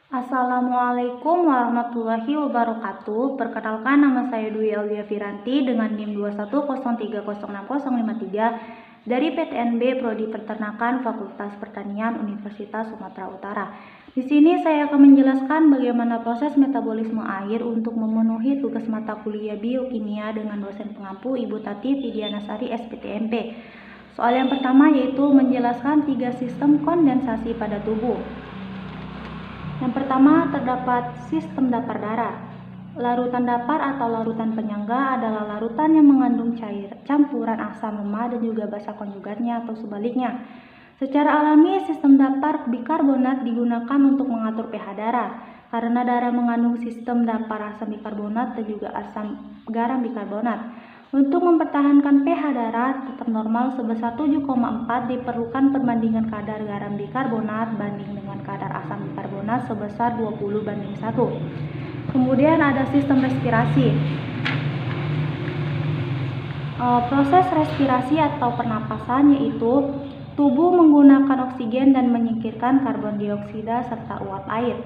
Assalamualaikum warahmatullahi wabarakatuh. Perkenalkan, nama saya Dwi Aulia Firanti dengan NIM 210306053 dari PTNB Prodi Peternakan Fakultas Pertanian Universitas Sumatera Utara. Di sini saya akan menjelaskan bagaimana proses metabolisme air untuk memenuhi tugas mata kuliah biokimia dengan dosen pengampu Ibu Tati Fidianasari SPTMP. Soal yang pertama yaitu menjelaskan 3 sistem kondensasi pada tubuh. Yang pertama, terdapat sistem dapar darah. Larutan dapar atau larutan penyangga adalah larutan yang mengandung cair campuran asam lemak dan juga basa konjugatnya atau sebaliknya. Secara alami, sistem dapar bikarbonat digunakan untuk mengatur pH darah karena darah mengandung sistem dapar asam bikarbonat dan juga asam garam bikarbonat. Untuk mempertahankan pH darah tetap normal sebesar 7,4 diperlukan perbandingan kadar garam bikarbonat banding dengan kadar asam bikarbonat sebesar 20:1. Kemudian ada sistem respirasi. Proses respirasi atau pernapasan yaitu tubuh menggunakan oksigen dan menyingkirkan karbon dioksida serta uap air.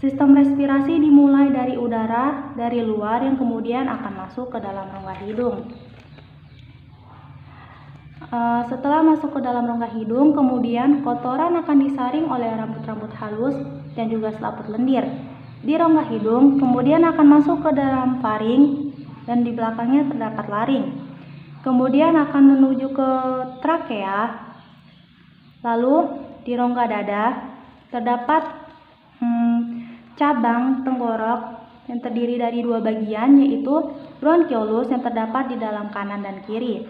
Sistem respirasi dimulai dari udara dari luar yang kemudian akan masuk ke dalam rongga hidung. Setelah masuk ke dalam rongga hidung, kemudian kotoran akan disaring oleh rambut-rambut halus dan juga selaput lendir di rongga hidung, kemudian akan masuk ke dalam faring dan di belakangnya terdapat laring. Kemudian akan menuju ke trakea. Lalu di rongga dada terdapat cabang tenggorok yang terdiri dari 2 bagian yaitu bronkiolus yang terdapat di dalam kanan dan kiri.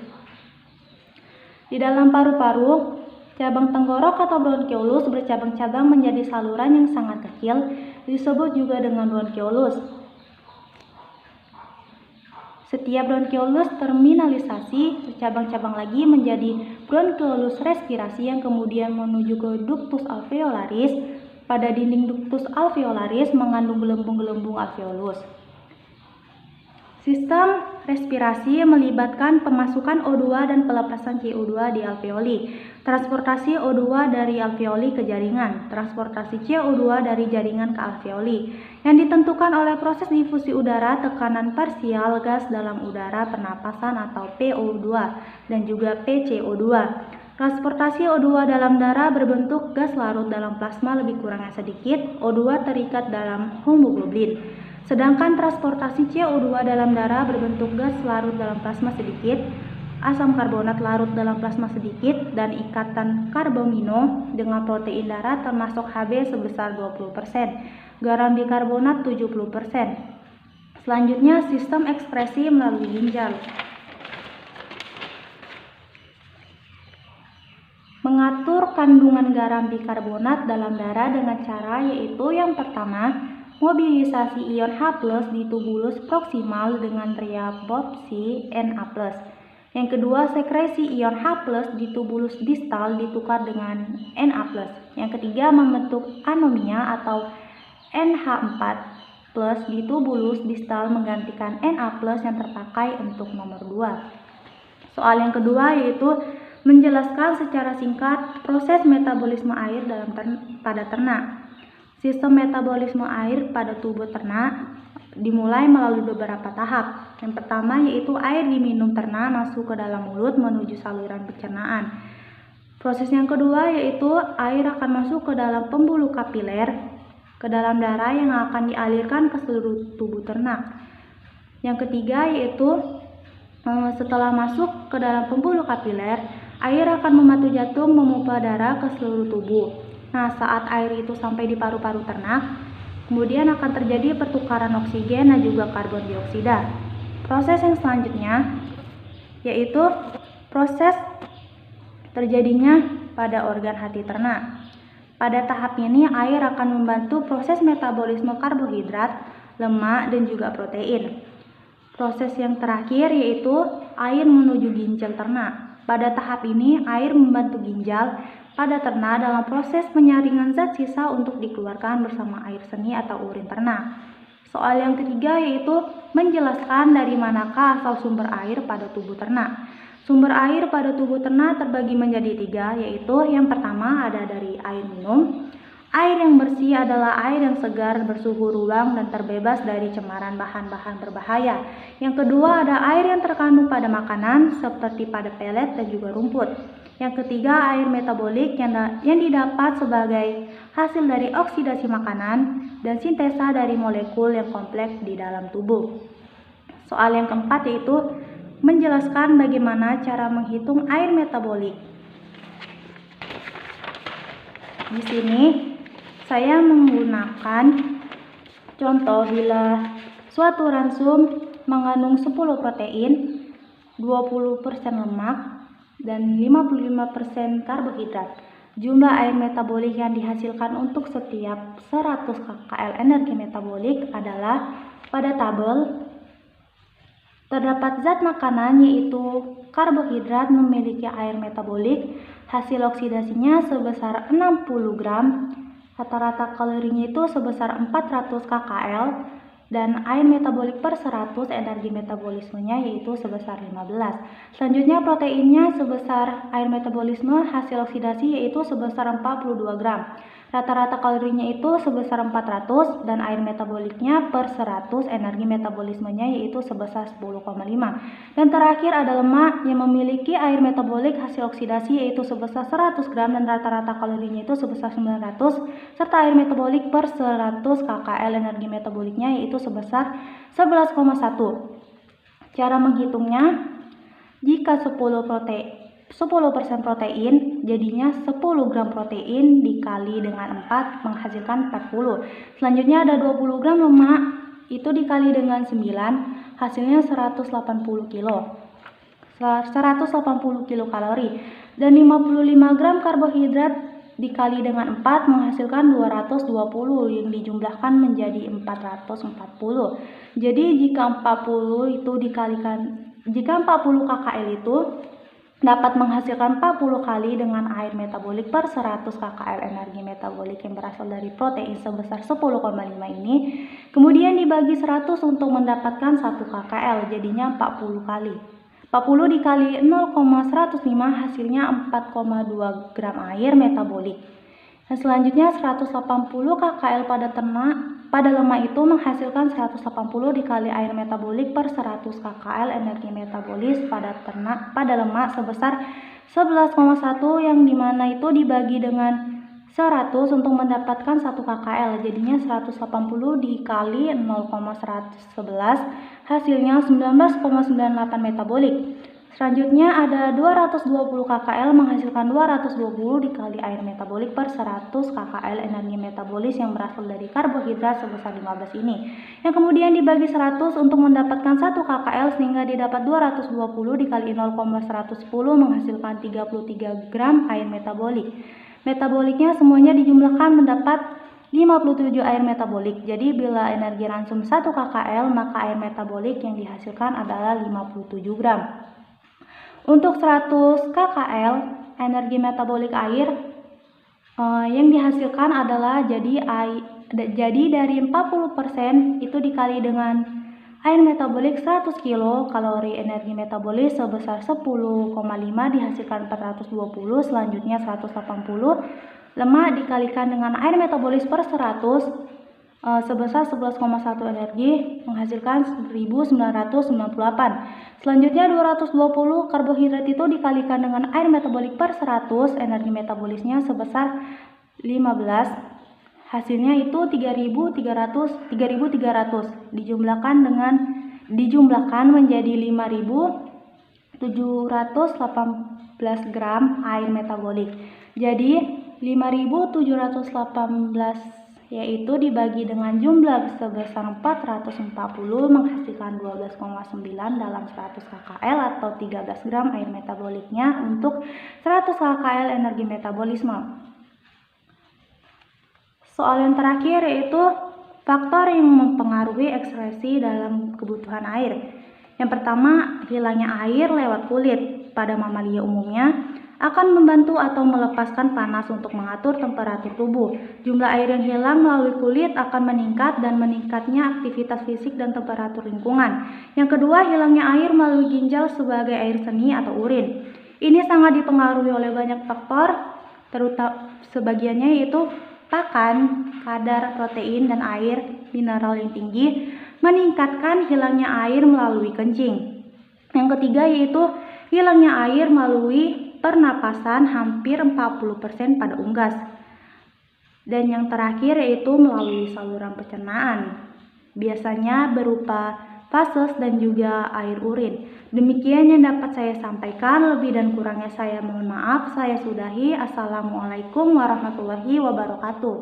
Di dalam paru-paru, cabang tenggorok atau bronkiolus bercabang-cabang menjadi saluran yang sangat kecil, disebut juga dengan bronkiolus. Setiap bronkiolus terminalisasi bercabang-cabang lagi menjadi bronkiolus respirasi yang kemudian menuju ke ductus alveolaris. Pada dinding ductus alveolaris mengandung gelembung-gelembung alveolus. Sistem respirasi melibatkan pemasukan O2 dan pelepasan CO2 di alveoli, transportasi O2 dari alveoli ke jaringan, transportasi CO2 dari jaringan ke alveoli, yang ditentukan oleh proses difusi udara, tekanan parsial gas dalam udara, pernapasan atau PO2 dan juga PCO2. Transportasi O2 dalam darah berbentuk gas larut dalam plasma lebih kurangnya sedikit, O2 terikat dalam hemoglobin. Sedangkan transportasi CO2 dalam darah berbentuk gas larut dalam plasma sedikit, asam karbonat larut dalam plasma sedikit, dan ikatan karbamino dengan protein darah termasuk Hb sebesar 20%, garam bikarbonat 70%. Selanjutnya, sistem ekspresi melalui ginjal. Mengatur kandungan garam bikarbonat dalam darah dengan cara yaitu yang pertama, mobilisasi ion H+ di tubulus proksimal dengan reabsorpsi Na+. Yang kedua, sekresi ion H+ di tubulus distal ditukar dengan Na+. Yang ketiga, membentuk anomia atau NH4+ di tubulus distal menggantikan Na+ yang terpakai untuk nomor 2. Soal yang kedua yaitu menjelaskan secara singkat proses metabolisme air pada ternak. Sistem metabolisme air pada tubuh ternak dimulai melalui beberapa tahap. Yang pertama yaitu air diminum ternak masuk ke dalam mulut menuju saluran pencernaan. Proses yang kedua yaitu air akan masuk ke dalam pembuluh kapiler, ke dalam darah yang akan dialirkan ke seluruh tubuh ternak. Yang ketiga yaitu setelah masuk ke dalam pembuluh kapiler, air akan membantu jantung memompa darah ke seluruh tubuh. Nah, saat air itu sampai di paru-paru ternak, kemudian akan terjadi pertukaran oksigen dan juga karbon dioksida. Proses yang selanjutnya yaitu proses terjadinya pada organ hati ternak. Pada tahap ini, air akan membantu proses metabolisme karbohidrat, lemak, dan juga protein. Proses yang terakhir yaitu air menuju ginjal ternak. Pada tahap ini, air membantu ginjal pada ternak dalam proses penyaringan zat sisa untuk dikeluarkan bersama air seni atau urin ternak. Soal yang ketiga yaitu menjelaskan dari manakah asal sumber air pada tubuh ternak. Sumber air pada tubuh ternak terbagi menjadi 3, yaitu yang pertama ada dari air minum, Air yang bersih adalah air yang segar, bersuhu ruang, dan terbebas dari cemaran bahan-bahan berbahaya. Yang kedua ada air yang terkandung pada makanan seperti pada pelet dan juga rumput. Yang ketiga air metabolik yang didapat sebagai hasil dari oksidasi makanan dan sintesa dari molekul yang kompleks di dalam tubuh. Soal yang keempat yaitu menjelaskan bagaimana cara menghitung air metabolik. Di sini saya menggunakan contoh bila suatu ransum mengandung 10 protein, 20% lemak, dan 55% karbohidrat. Jumlah air metabolik yang dihasilkan untuk setiap 100 kcal energi metabolik adalah pada tabel terdapat zat makanan yaitu karbohidrat memiliki air metabolik, hasil oksidasinya sebesar 60 gram, rata-rata kalorinya itu sebesar 400 kcal, dan air metabolik per 100 energi metabolismenya yaitu sebesar 15. Selanjutnya proteinnya sebesar air metabolisme hasil oksidasi yaitu sebesar 42 gram. Rata-rata kalorinya itu sebesar 400 dan air metaboliknya per 100 energi metabolismenya yaitu sebesar 10,5. Dan terakhir ada lemak yang memiliki air metabolik hasil oksidasi yaitu sebesar 100 gram dan rata-rata kalorinya itu sebesar 900 serta air metabolik per 100 kcal energi metaboliknya yaitu sebesar 11,1. Cara menghitungnya, jika 10% protein, jadinya 10 gram protein dikali dengan 4 menghasilkan 40. Selanjutnya ada 20 gram lemak, itu dikali dengan 9, hasilnya 180 kilokalori. Dan 55 gram karbohidrat dikali dengan 4 menghasilkan 220 yang dijumlahkan menjadi 440. Jadi jika 40 kcal itu dapat menghasilkan 40 kali dengan air metabolik per 100 kcal energi metabolik yang berasal dari protein sebesar 10,5 ini, kemudian dibagi 100 untuk mendapatkan 1 kcal, jadinya 40 kali. 40 dikali 0,105 hasilnya 4,2 gram air metabolik. Dan selanjutnya 180 kcal pada lemak itu menghasilkan 180 dikali air metabolik per 100 kcal energi metabolis pada lemak sebesar 11,1 yang dimana itu dibagi dengan 100 untuk mendapatkan 1 kcal, jadinya 180 dikali 0,111 hasilnya 19,98 metabolik. Selanjutnya ada 220 kcal menghasilkan 220 dikali air metabolik per 100 kcal energi metabolis yang berasal dari karbohidrat sebesar 15 ini, yang kemudian dibagi 100 untuk mendapatkan 1 kcal sehingga didapat 220 dikali 0,110 menghasilkan 33 gram air metabolik. Metaboliknya semuanya dijumlahkan mendapat 57 air metabolik. Jadi bila energi ransum 1 kcal maka air metabolik yang dihasilkan adalah 57 gram. Untuk 100 kcal energi metabolik air yang dihasilkan adalah jadi dari 40% itu dikali dengan air metabolik 100 kilokalori energi metabolis sebesar 10,5 dihasilkan 420, selanjutnya 180 lemak dikalikan dengan air metabolis per 100 sebesar 11,1 energi menghasilkan 1998. Selanjutnya 220 karbohidrat itu dikalikan dengan air metabolik per 100 energi metabolisnya sebesar 15. Hasilnya itu 3.300 dijumlahkan menjadi 5.718 gram air metabolik. Jadi 5.718 yaitu dibagi dengan jumlah sebesar 440 menghasilkan 12,9 dalam 100 kcal atau 13 gram air metaboliknya untuk 100 kcal energi metabolisme. Soal yang terakhir yaitu faktor yang mempengaruhi ekskresi dalam kebutuhan air. Yang pertama, hilangnya air lewat kulit pada mamalia umumnya akan membantu atau melepaskan panas untuk mengatur temperatur tubuh. Jumlah air yang hilang melalui kulit akan meningkat dan meningkatnya aktivitas fisik dan temperatur lingkungan. Yang kedua, hilangnya air melalui ginjal sebagai air seni atau urin. Ini sangat dipengaruhi oleh banyak faktor, terutama sebagiannya yaitu pakan, kadar protein dan air mineral yang tinggi, meningkatkan hilangnya air melalui kencing. Yang ketiga yaitu hilangnya air melalui pernapasan hampir 40% pada unggas. Dan yang terakhir yaitu melalui saluran pencernaan, biasanya berupa fases dan juga air urin. Demikian yang dapat saya sampaikan, lebih dan kurangnya saya mohon maaf. Saya sudahi. Assalamualaikum warahmatullahi wabarakatuh.